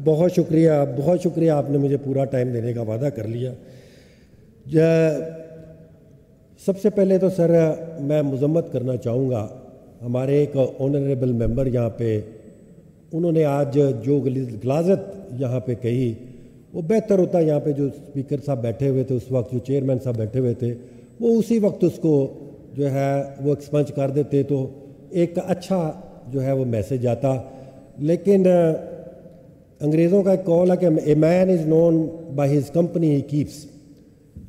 بہت شکریہ آپ نے مجھے پورا ٹائم دینے کا وعدہ کر لیا. سب سے پہلے تو سر میں مذمت کرنا چاہوں گا ہمارے ایک آنریبل ممبر یہاں پہ، انہوں نے آج جو غلاظت یہاں پہ کہی وہ بہتر ہوتا یہاں پہ جو اسپیکر صاحب بیٹھے ہوئے تھے اس وقت، جو چیئرمین صاحب بیٹھے ہوئے تھے، وہ اسی وقت اس کو جو ہے وہ ایکسپنج کر دیتے تو ایک اچھا جو ہے وہ میسج آتا. لیکن انگریزوں کا ایک قول ہے کہ a man is known by his company he keeps.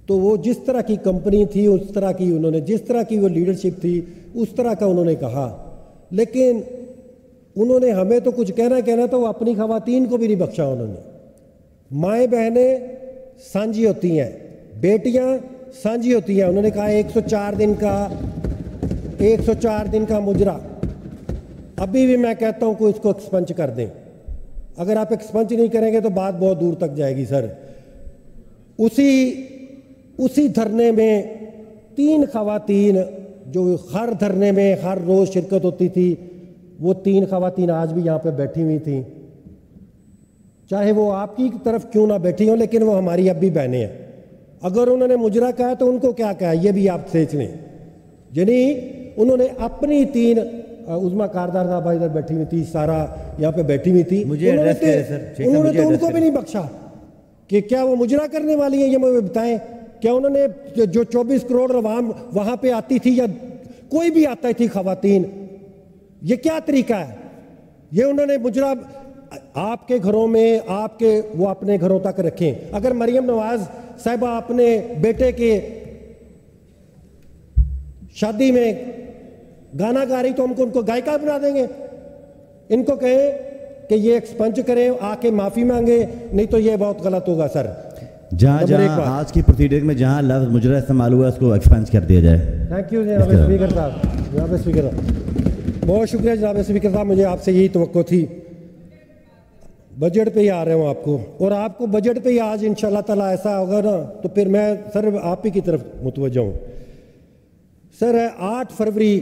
تو وہ جس طرح کی کمپنی تھی اس طرح کی انہوں نے، جس طرح کی وہ لیڈرشپ تھی اس طرح کا انہوں نے کہا. لیکن انہوں نے ہمیں تو کچھ کہنا تو وہ اپنی خواتین کو بھی نہیں بخشا. انہوں نے مائیں بہنیں سانجھی ہوتی ہیں، بیٹیاں سانجھی ہوتی ہیں. انہوں نے کہا 104 دن کا مجرا. ابھی بھی میں کہتا ہوں کہ اس کو ایکسپنج کر دیں. اگر آپ ایکسپنج نہیں کریں گے تو بات بہت دور تک جائے گی سر. اسی دھرنے میں 3 خواتین جو ہر دھرنے میں ہر روز شرکت ہوتی تھی، وہ 3 خواتین آج بھی یہاں پہ بیٹھی ہوئی تھیں. چاہے وہ آپ کی طرف کیوں نہ بیٹھی ہوں لیکن وہ ہماری اب بھی بہنیں ہیں. اگر انہوں نے مجرا کہا تو ان کو کیا کہا یہ بھی آپ سوچ لیں. یعنی انہوں نے اپنی 3 عظمیٰ کاردار صاحبہ ادھر بیٹھی ہوئی تھی، سارا یہاں پہ بیٹھی ہوئی تھی، انہوں نے تو ان کو بھی نہیں بخشا کہ کیا وہ مجرا کرنے والی ہیں. یہ مجھے بتائیں کیا انہوں نے جو 24 کروڑ عوام وہاں پہ آتی تھی یا کوئی بھی آتا تھی خواتین، یہ کیا طریقہ ہے؟ یہ انہوں نے مجرا آپ کے گھروں میں وہ اپنے گھروں تک رکھیں. اگر مریم نواز صاحبہ اپنے بیٹے کے شادی میں گانا گا رہی تو ہم کو ان کو گائیکا بنا دیں گے. ان کو کہیں کہ یہ ایکسپنج کریں، آ کے معافی مانگے، نہیں تو یہ بہت غلط ہوگا سر. جہاں آج کی پروسیڈنگ میں جہاں لفظ مجرا استعمال ہوا اس کو ایکسپنج کر دیا جائے. تھینک یو جناب اسپیکر صاحب. بہت شکریہ جناب اسپیکر صاحب. مجھے آپ سے یہی توقع تھی. بجٹ پہ ہی آ رہے ہوں آپ کو، اور آپ کو بجٹ پہ ہی آج انشاءاللہ تعالیٰ ایسا ہوگا نا تو پھر میں سر آپ ہی کی طرف متوجہ ہوں. سر 8 فروری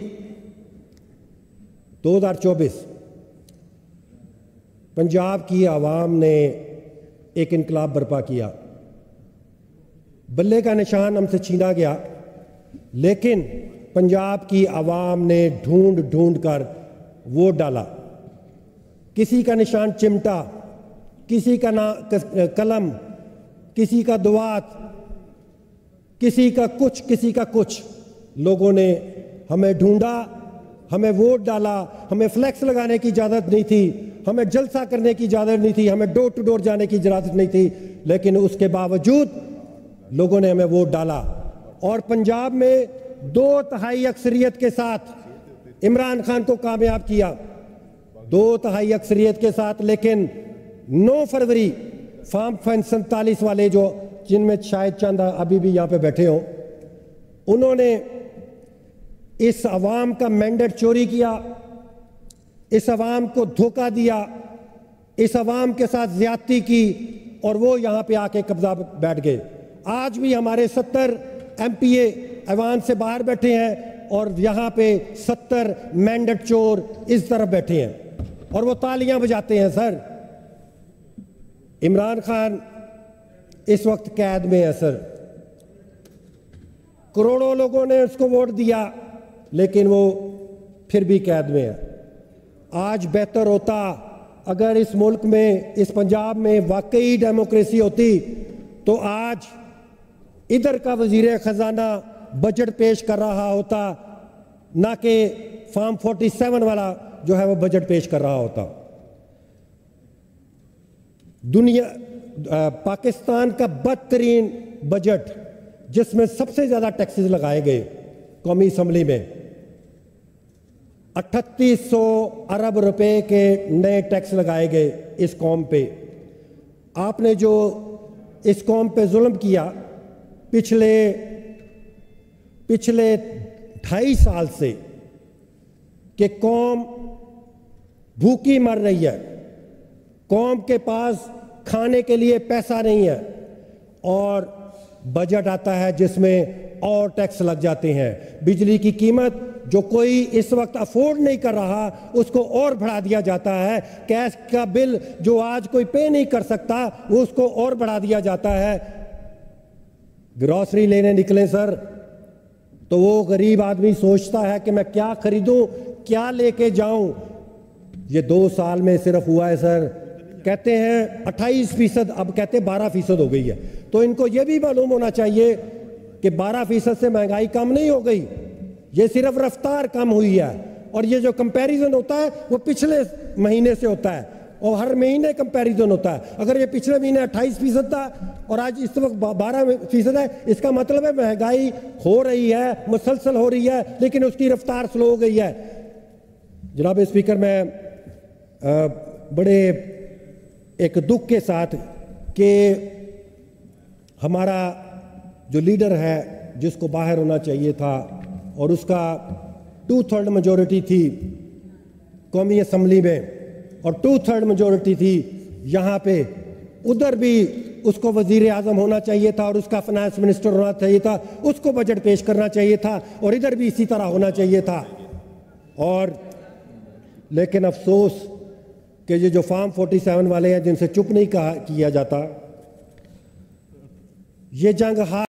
2024 پنجاب کی عوام نے ایک انقلاب برپا کیا. بلے کا نشان ہم سے چھینا گیا، لیکن پنجاب کی عوام نے ڈھونڈ کر ووٹ ڈالا. کسی کا نشان چمٹا، کسی کا قلم، کسی کا دوات، کسی کا کچھ. لوگوں نے ہمیں ڈھونڈا، ہمیں ووٹ ڈالا. ہمیں فلیکس لگانے کی اجازت نہیں تھی، ہمیں جلسہ کرنے کی اجازت نہیں تھی، ہمیں ڈور ٹو ڈور جانے کی اجازت نہیں تھی، لیکن اس کے باوجود لوگوں نے ہمیں ووٹ ڈالا. اور پنجاب میں 2/3 اکثریت کے ساتھ عمران خان کو کامیاب کیا، 2/3 اکثریت کے ساتھ. لیکن 9 فروری فارم 47 والے جن میں شاید چند ابھی بھی یہاں پہ بیٹھے ہوں، انہوں نے اس عوام کا مینڈیٹ چوری کیا، اس عوام کو دھوکہ دیا، اس عوام کے ساتھ زیادتی کی، اور وہ یہاں پہ آ کے قبضہ بیٹھ گئے. آج بھی ہمارے 70 MP ایوان سے باہر بیٹھے ہیں اور یہاں پہ 70 مینڈیٹ چور اس طرف بیٹھے ہیں اور وہ تالیاں بجاتے ہیں. سر عمران خان اس وقت قید میں ہے. سر کروڑوں لوگوں نے اس کو ووٹ دیا لیکن وہ پھر بھی قید میں ہے. آج بہتر ہوتا اگر اس ملک میں، اس پنجاب میں واقعی ڈیموکریسی ہوتی تو آج ادھر کا وزیر خزانہ بجٹ پیش کر رہا ہوتا، نہ کہ فارم 47 والا جو ہے وہ بجٹ پیش کر رہا ہوتا. پاکستان کا بدترین بجٹ جس میں سب سے زیادہ ٹیکسز لگائے گئے قومی اسمبلی میں، 3800 ارب روپے کے نئے ٹیکس لگائے گئے اس قوم پہ. آپ نے جو اس قوم پہ ظلم کیا پچھلے 2.5 سال سے کہ قوم بھوکی مر رہی ہے، قوم کے پاس کھانے کے لیے پیسہ نہیں ہے، اور بجٹ آتا ہے جس میں اور ٹیکس لگ جاتے ہیں. بجلی کی قیمت جو کوئی اس وقت افورڈ نہیں کر رہا اس کو اور بڑھا دیا جاتا ہے. گیس کا بل جو آج کوئی پے نہیں کر سکتا وہ اس کو اور بڑھا دیا جاتا ہے. گروسری لینے نکلیں سر تو وہ غریب آدمی سوچتا ہے کہ میں کیا خریدوں, کیا لے کے جاؤں. یہ 2 سال میں صرف ہوا ہے سر. کہتے ہیں 28%, اب کہتے ہیں 12% ہو گئی ہے. تو ان کو یہ بھی معلوم ہونا چاہیے کہ 12% سے مہنگائی کم نہیں ہو گئی, یہ صرف رفتار کم ہوئی ہے. اور یہ جو کمپیریزن ہوتا ہے وہ پچھلے مہینے سے ہوتا ہے, اور ہر مہینے کمپیریزن ہوتا ہے. اگر یہ پچھلے مہینے 28% تھا اور آج اس وقت 12% ہے, اس کا مطلب ہے مہنگائی ہو رہی ہے, مسلسل ہو رہی ہے, لیکن اس کی رفتار سلو ہو گئی ہے. جناب اسپیکر, میں بڑے ایک دکھ کے ساتھ کہ ہمارا جو لیڈر ہے جس کو باہر ہونا چاہیے تھا اور اس کا 2/3 میجورٹی تھی قومی اسمبلی میں اور 2/3 میجورٹی تھی یہاں پہ, ادھر بھی اس کو وزیر اعظم ہونا چاہیے تھا اور اس کا فائنانس منسٹر ہونا چاہیے تھا, اس کو بجٹ پیش کرنا چاہیے تھا, اور ادھر بھی اسی طرح ہونا چاہیے تھا. اور لیکن افسوس کہ یہ جو فارم 47 والے ہیں جن سے چپ نہیں کیا جاتا, یہ جنگ ہار